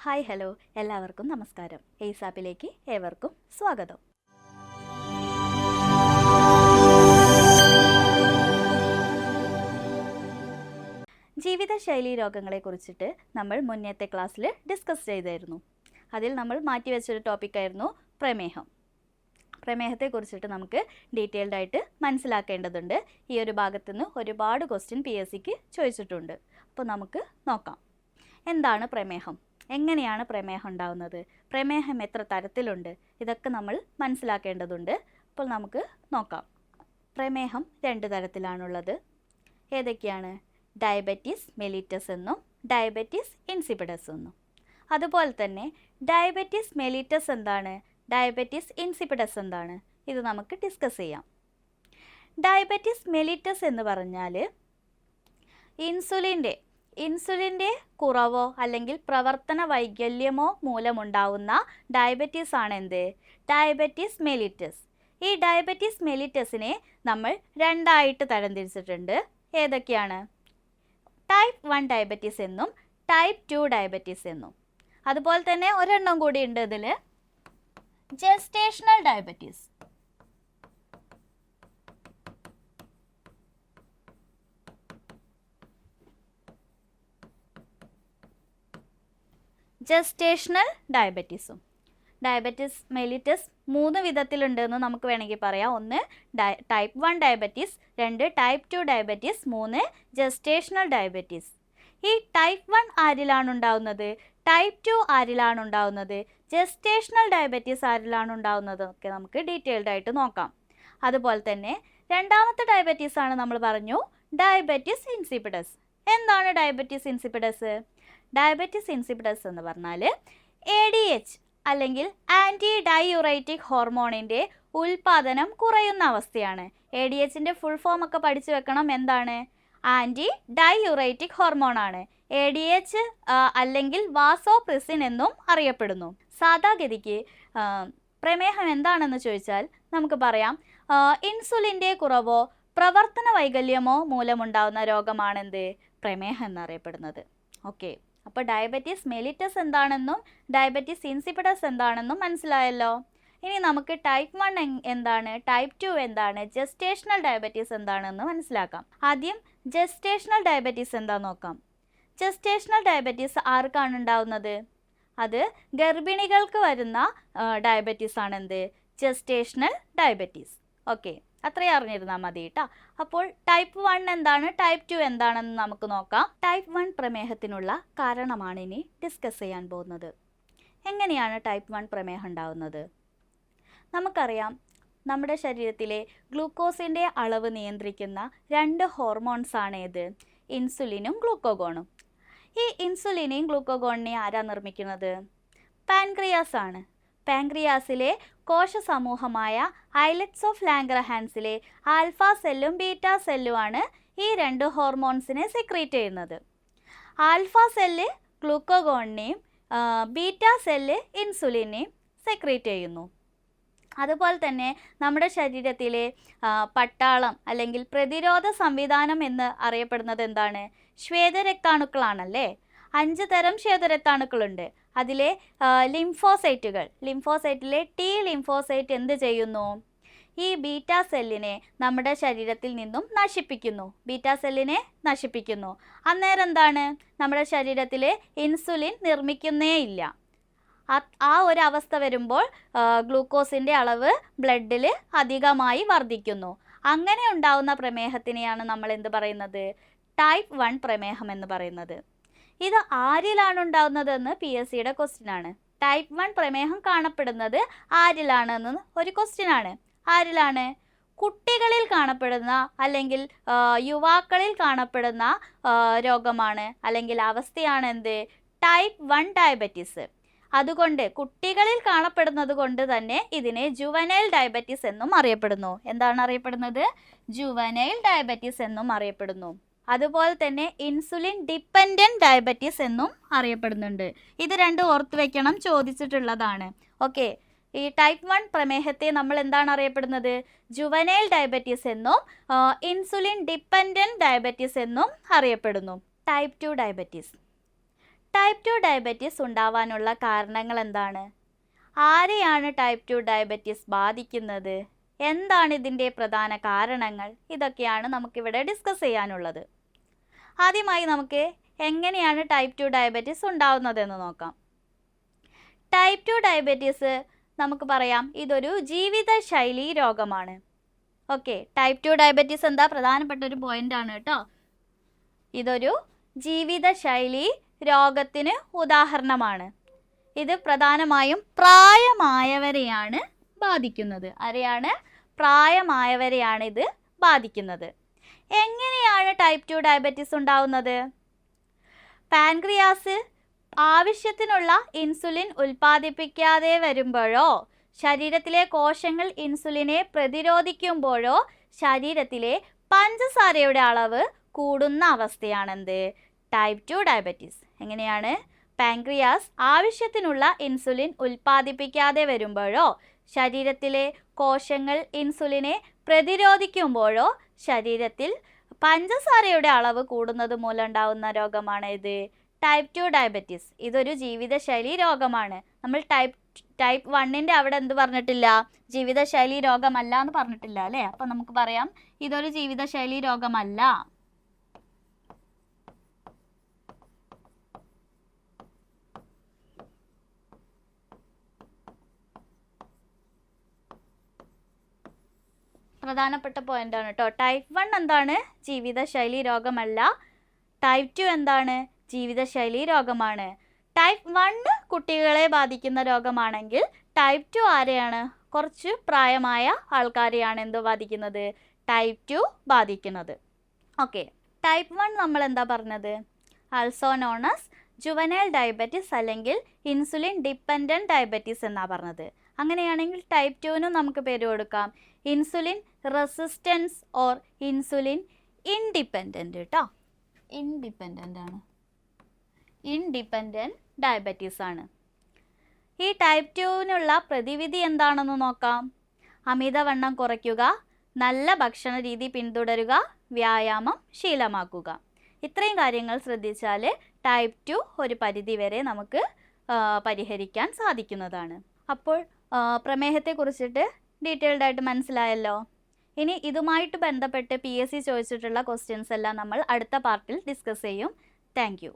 Hi hello എല്ലാവർക്കും നമസ്കാരം. എയ്സാപ്പിലേക്ക് ഏവർക്കും സ്വാഗതം. ജീവിതശൈലി രോഗങ്ങളെക്കുറിച്ചിട്ട് നമ്മൾ മുന്നത്തെ ക്ലാസ്സിൽ ഡിസ്കസ് ചെയ്തായിരുന്നു. അതിൽ നമ്മൾ മാറ്റിവെച്ചൊരു ടോപ്പിക്കായിരുന്നു പ്രമേഹം. പ്രമേഹത്തെക്കുറിച്ചിട്ട് നമുക്ക് ഡീറ്റെയിൽഡ് ആയിട്ട് മനസ്സിലാക്കേണ്ടതുണ്ട്. ഈ ഒരു ഭാഗത്തുനിന്ന് ഒരുപാട് ക്വസ്റ്റ്യൻ PSCക്ക് ചോദിച്ചിട്ടുണ്ട്. അപ്പോൾ നമുക്ക് നോക്കാം. എന്താണ് പ്രമേഹം? എങ്ങനെയാണ് പ്രമേഹം ഉണ്ടാകുന്നത്? പ്രമേഹം എത്ര തരത്തിലുണ്ട്? ഇതൊക്കെ നമ്മൾ മനസ്സിലാക്കേണ്ടതുണ്ട്. അപ്പോൾ നമുക്ക് നോക്കാം. പ്രമേഹം 2 തരത്തിലാണുള്ളത്. ഏതൊക്കെയാണ്? ഡയബറ്റീസ് മെലിറ്റസ് എന്നും ഡയബറ്റീസ് ഇൻസിപ്പിഡസ് എന്നും. അതുപോലെ തന്നെ ഡയബറ്റീസ് മെലിറ്റസ് എന്താണ്, ഡയബറ്റീസ് ഇൻസിപ്പിഡസ് എന്താണ്, ഇത് നമുക്ക് ഡിസ്കസ് ചെയ്യാം. ഡയബറ്റീസ് മെലിറ്റസ് എന്ന് പറഞ്ഞാൽ ഇൻസുലിൻ്റെ കുറവോ അല്ലെങ്കിൽ പ്രവർത്തന വൈകല്യമോ മൂലമുണ്ടാവുന്ന ഡയബറ്റീസ് ആണ് എന്ത്? Diabetes mellitus. ഈ ഡയബറ്റീസ് മെലിറ്റസിനെ നമ്മൾ 2ആയിട്ട് തരംതിരിച്ചിട്ടുണ്ട്. ഏതൊക്കെയാണ്? ടൈപ്പ് 1 ഡയബറ്റീസ് എന്നും ടൈപ്പ് 2 ഡയബറ്റീസ് എന്നും. അതുപോലെ തന്നെ ഒരെണ്ണം കൂടി ഉണ്ട് ഇതിൽ, ജെസ്റ്റേഷണൽ ഡയബറ്റീസ്. ജെസ്റ്റേഷണൽ ഡയബറ്റീസും. ഡയബറ്റീസ് മെലിറ്റസ് 3 വിധത്തിലുണ്ടെന്ന് നമുക്ക് വേണമെങ്കിൽ പറയാം. 1 type 1 diabetes, 2 type 2 diabetes, 3 gestational diabetes. ഈ ടൈപ്പ് 1 ആരിലാണ് ഉണ്ടാവുന്നത്? ടൈപ്പ് 2 ആരിലാണ് ഉണ്ടാവുന്നത്? ജെസ്റ്റേഷണൽ ഡയബറ്റീസ് ആരിലാണ് ഉണ്ടാവുന്നത്? ഒക്കെ നമുക്ക് ഡീറ്റെയിൽഡ് ആയിട്ട് നോക്കാം. അതുപോലെ തന്നെ രണ്ടാമത്തെ ഡയബറ്റീസ് ആണ് നമ്മൾ പറഞ്ഞു ഡയബറ്റീസ് ഇൻസിപ്പിഡസ്. എന്താണ് ഡയബറ്റീസ് ഇൻസിപ്പിഡസ്? ഡയബറ്റീസ് ഇൻസിപ്പിഡസ് എന്ന് പറഞ്ഞാൽ ADH അല്ലെങ്കിൽ ആൻറ്റി ഡൈയൂറൈറ്റിക് ഹോർമോണിൻ്റെ ഉൽപാദനം കുറയുന്ന അവസ്ഥയാണ്. ADHൻ്റെ ഫുൾ ഫോം ഒക്കെ പഠിച്ചു വെക്കണം. എന്താണ്? ആൻറ്റി ഡൈയൂറൈറ്റിക് ഹോർമോണാണ്. ADH അല്ലെങ്കിൽ വാസോപ്രസിൻ എന്നും അറിയപ്പെടുന്നു. സാധാഗതിക്ക് പ്രമേഹം എന്താണെന്ന് ചോദിച്ചാൽ നമുക്ക് പറയാം, ഇൻസുലിൻ്റെ കുറവോ പ്രവർത്തന വൈകല്യമോ മൂലമുണ്ടാകുന്ന രോഗമാണെന്ത്? പ്രമേഹം എന്നറിയപ്പെടുന്നത്. ഓക്കെ, അപ്പോൾ ഡയബറ്റീസ് മെലിറ്റസ് എന്താണെന്നും ഡയബറ്റീസ് ഇൻസിപ്പിഡസ് എന്താണെന്നും മനസ്സിലായല്ലോ. ഇനി നമുക്ക് ടൈപ്പ് 1 എന്താണ്, ടൈപ്പ് 2 എന്താണ്, ജെസ്റ്റേഷണൽ ഡയബറ്റീസ് എന്താണെന്ന് മനസ്സിലാക്കാം. ആദ്യം ജെസ്റ്റേഷണൽ ഡയബറ്റീസ് എന്താണെന്ന് നോക്കാം. ജെസ്റ്റേഷണൽ ഡയബറ്റീസ് ആർക്കാണ് ഉണ്ടാവുന്നത്? അത് ഗർഭിണികൾക്ക് വരുന്ന ഡയബറ്റീസ് ആണ് എന്ത്? Gestational diabetes. ഓക്കെ, അത്രയും അറിഞ്ഞിരുന്നാൽ മതി കേട്ടോ. അപ്പോൾ ടൈപ്പ് 1 എന്താണ്, ടൈപ്പ് 2 എന്താണെന്ന് നമുക്ക് നോക്കാം. ടൈപ്പ് 1 പ്രമേഹത്തിനുള്ള കാരണമാണ് ഇനി ഡിസ്കസ് ചെയ്യാൻ പോകുന്നത്. എങ്ങനെയാണ് ടൈപ്പ് 1 പ്രമേഹം ഉണ്ടാവുന്നത്? നമുക്കറിയാം, നമ്മുടെ ശരീരത്തിലെ ഗ്ലൂക്കോസിൻ്റെ അളവ് നിയന്ത്രിക്കുന്ന 2 ഹോർമോൺസ് ആണ് ഏത്? ഇൻസുലിനും ഗ്ലൂക്കോഗോണും. ഈ ഇൻസുലിനെയും ഗ്ലൂക്കോഗോണിനെയും ആരാ നിർമ്മിക്കുന്നത്? പാൻക്രിയാസ് ആണ്. പാൻക്രിയാസിലെ കോശ സമൂഹമായ ഐലറ്റ്സ് ഓഫ് ലാംഗ്രഹാൻസിലെ ആൽഫ സെല്ലും ബീറ്റ സെല്ലുമാണ് ഈ 2 ഹോർമോൺസിനെ സെക്രീറ്റ് ചെയ്യുന്നത്. ആൽഫ സെല്ല് ഗ്ലൂക്കോഗോണിനെയും ബീറ്റ സെല്ല് ഇൻസുലിനെയും സെക്രീറ്റ് ചെയ്യുന്നു. അതുപോലെ തന്നെ നമ്മുടെ ശരീരത്തിലെ പട്ടാളം അല്ലെങ്കിൽ പ്രതിരോധ സംവിധാനം എന്ന് അറിയപ്പെടുന്നത് എന്താണ്? ശ്വേതരക്താണുക്കളാണല്ലേ. 5 തരം ശ്വേതരക്താണുക്കളുണ്ട്. അതിലെ ലിംഫോസൈറ്റിലെ T ലിംഫോസൈറ്റ് എന്ത് ചെയ്യുന്നു? ഈ ബീറ്റ സെല്ലിനെ നമ്മുടെ ശരീരത്തിൽ നിന്നും നശിപ്പിക്കുന്നു. അന്നേരം എന്താണ്? നമ്മുടെ ശരീരത്തിൽ ഇൻസുലിൻ നിർമ്മിക്കുന്നേ ഇല്ല. ആ ഒരു അവസ്ഥ വരുമ്പോൾ ഗ്ലൂക്കോസിൻ്റെ അളവ് ബ്ലഡിൽ അധികമായി വർദ്ധിക്കുന്നു. അങ്ങനെ ഉണ്ടാവുന്ന പ്രമേഹത്തിനെയാണ് നമ്മൾ എന്ത് പറയുന്നത്? ടൈപ്പ് 1 പ്രമേഹം എന്ന് പറയുന്നത്. ഇത് ആരിലാണ് ഉണ്ടാവുന്നതെന്ന് PSCയുടെ ക്വസ്റ്റ്യൻ ആണ്. ടൈപ്പ് 1 പ്രമേഹം കാണപ്പെടുന്നത് ആരിലാണെന്ന് ഒരു ക്വസ്റ്റ്യൻ ആണ്. ആരിലാണ്? കുട്ടികളിൽ കാണപ്പെടുന്ന അല്ലെങ്കിൽ യുവാക്കളിൽ കാണപ്പെടുന്ന രോഗമാണ് അല്ലെങ്കിൽ അവസ്ഥയാണ് എന്ത്? Type 1 diabetes. അതുകൊണ്ട് കുട്ടികളിൽ കാണപ്പെടുന്നത് കൊണ്ട് തന്നെ ഇതിനെ ജുവനൈൽ ഡയബറ്റീസ് എന്നും അറിയപ്പെടുന്നു. എന്താണ് അറിയപ്പെടുന്നത്? ജുവനൈൽ ഡയബറ്റീസ് എന്നും അറിയപ്പെടുന്നു. അതുപോലെ തന്നെ ഇൻസുലിൻ ഡിപ്പെൻഡൻറ്റ് ഡയബറ്റീസ് എന്നും അറിയപ്പെടുന്നുണ്ട്. ഇത് 2 ഓർത്ത് വെക്കണം, ചോദിച്ചിട്ടുള്ളതാണ്. ഓക്കെ, ഈ ടൈപ്പ് 1 പ്രമേഹത്തെ നമ്മൾ എന്താണ് അറിയപ്പെടുന്നത്? ജുവനൈൽ ഡയബറ്റീസ് എന്നും ഇൻസുലിൻ ഡിപ്പെൻഡൻറ്റ് ഡയബറ്റീസ് എന്നും അറിയപ്പെടുന്നു. Type 2 diabetes. ടൈപ്പ് 2 ഡയബറ്റീസ് ഉണ്ടാവാനുള്ള കാരണങ്ങൾ എന്താണ്? ആരെയാണ് ടൈപ്പ് 2 ഡയബറ്റീസ് ബാധിക്കുന്നത്? എന്താണ് ഇതിൻ്റെ പ്രധാന കാരണങ്ങൾ? ഇതൊക്കെയാണ് നമുക്കിവിടെ ഡിസ്കസ് ചെയ്യാനുള്ളത്. ആദ്യമായി നമുക്ക് എങ്ങനെയാണ് ടൈപ്പ് 2 ഡയബറ്റീസ് ഉണ്ടാവുന്നതെന്ന് നോക്കാം. ടൈപ്പ് 2 ഡയബറ്റീസ് നമുക്ക് പറയാം ഇതൊരു ജീവിതശൈലി രോഗമാണ്. ഓക്കെ, ടൈപ്പ് 2 ഡയബറ്റീസ് എന്താ പ്രധാനപ്പെട്ട ഒരു പോയിന്റ് ആണ് കേട്ടോ. ഇതൊരു ജീവിതശൈലി രോഗത്തിന് ഉദാഹരണമാണ്. ഇത് പ്രധാനമായും പ്രായമായവരെയാണ് ബാധിക്കുന്നത്. ആരെയാണ്? പ്രായമായവരെയാണ് ഇത് ബാധിക്കുന്നത്. എങ്ങനെയാണ് ടൈപ്പ് 2 ഡയബറ്റീസ് ഉണ്ടാവുന്നത്? പാൻക്രിയാസ് ആവശ്യത്തിനുള്ള ഇൻസുലിൻ ഉൽപ്പാദിപ്പിക്കാതെ വരുമ്പോഴോ ശരീരത്തിലെ കോശങ്ങൾ ഇൻസുലിനെ പ്രതിരോധിക്കുമ്പോഴോ ശരീരത്തിലെ പഞ്ചസാരയുടെ അളവ് കൂടുന്ന അവസ്ഥയാണെന്ത്? Type 2 diabetes. എങ്ങനെയാണ്? പാൻക്രിയാസ് ആവശ്യത്തിനുള്ള ഇൻസുലിൻ ഉൽപ്പാദിപ്പിക്കാതെ വരുമ്പോഴോ ശരീരത്തിലെ കോശങ്ങൾ ഇൻസുലിനെ പ്രതിരോധിക്കുമ്പോഴോ ശരീരത്തിൽ പഞ്ചസാരയുടെ അളവ് കൂടുന്നത് മൂലം ഉണ്ടാകുന്ന രോഗമാണ് ഇത് ടൈപ്പ് 2 ഡയബറ്റീസ്. ഇതൊരു ജീവിതശൈലി രോഗമാണ്. നമ്മൾ ടൈപ്പ് 1ൻ്റെ അവിടെ എന്ത് പറഞ്ഞിട്ടില്ല? ജീവിതശൈലി രോഗമല്ല എന്ന് പറഞ്ഞിട്ടില്ല അല്ലേ? അപ്പം നമുക്ക് പറയാം ഇതൊരു ജീവിതശൈലി രോഗമല്ല. പ്രധാനപ്പെട്ട പോയിന്റ് ആണ് കേട്ടോ. ടൈപ്പ് 1 എന്താണ്? ജീവിതശൈലി രോഗമല്ല. ടൈപ്പ് 2 എന്താണ്? ജീവിതശൈലി രോഗമാണ്. ടൈപ്പ് 1 കുട്ടികളെ ബാധിക്കുന്ന രോഗമാണെങ്കിൽ ടൈപ്പ് 2 ആരെയാണ്? കുറച്ച് പ്രായമായ ആൾക്കാരെയാണ് എന്ത് ബാധിക്കുന്നത്? ടൈപ്പ് 2 ബാധിക്കുന്നത്. ഓക്കെ, ടൈപ്പ് 1 നമ്മൾ എന്താ പറഞ്ഞത്? Also known as juvenile diabetes അല്ലെങ്കിൽ ഇൻസുലിൻ ഡിപ്പെൻഡൻറ്റ് ഡയബറ്റീസ് എന്നാണ് പറഞ്ഞത്. അങ്ങനെയാണെങ്കിൽ ടൈപ്പ് 2നും നമുക്ക് പേര് കൊടുക്കാം insulin resistance or insulin independent കേട്ടോ. ഇൻഡിപെൻഡൻ്റ് ആണ്, ഇൻഡിപെൻഡൻറ്റ് ഡയബറ്റീസ് ആണ്. ഈ ടൈപ്പ് 2നുള്ള പ്രതിവിധി എന്താണെന്ന് നോക്കാം. അമിതവണ്ണം കുറയ്ക്കുക, നല്ല ഭക്ഷണ രീതി പിന്തുടരുക, വ്യായാമം ശീലമാക്കുക. ഇത്രയും കാര്യങ്ങൾ ശ്രദ്ധിച്ചാൽ ടൈപ്പ് 2 ഒരു പരിധി വരെ നമുക്ക് പരിഹരിക്കാൻ സാധിക്കുന്നതാണ്. അപ്പോൾ പ്രമേഹത്തെക്കുറിച്ചിട്ട് ഡീറ്റെയിൽഡ് ആയിട്ട് മനസ്സിലായല്ലോ. ഇനി ഇതുമായിട്ട് ബന്ധപ്പെട്ട് PSC ചോദിച്ചിട്ടുള്ള ക്വസ്റ്റ്യൻസ് എല്ലാം നമ്മൾ അടുത്ത പാർട്ടിൽ ഡിസ്കസ് ചെയ്യും. Thank you.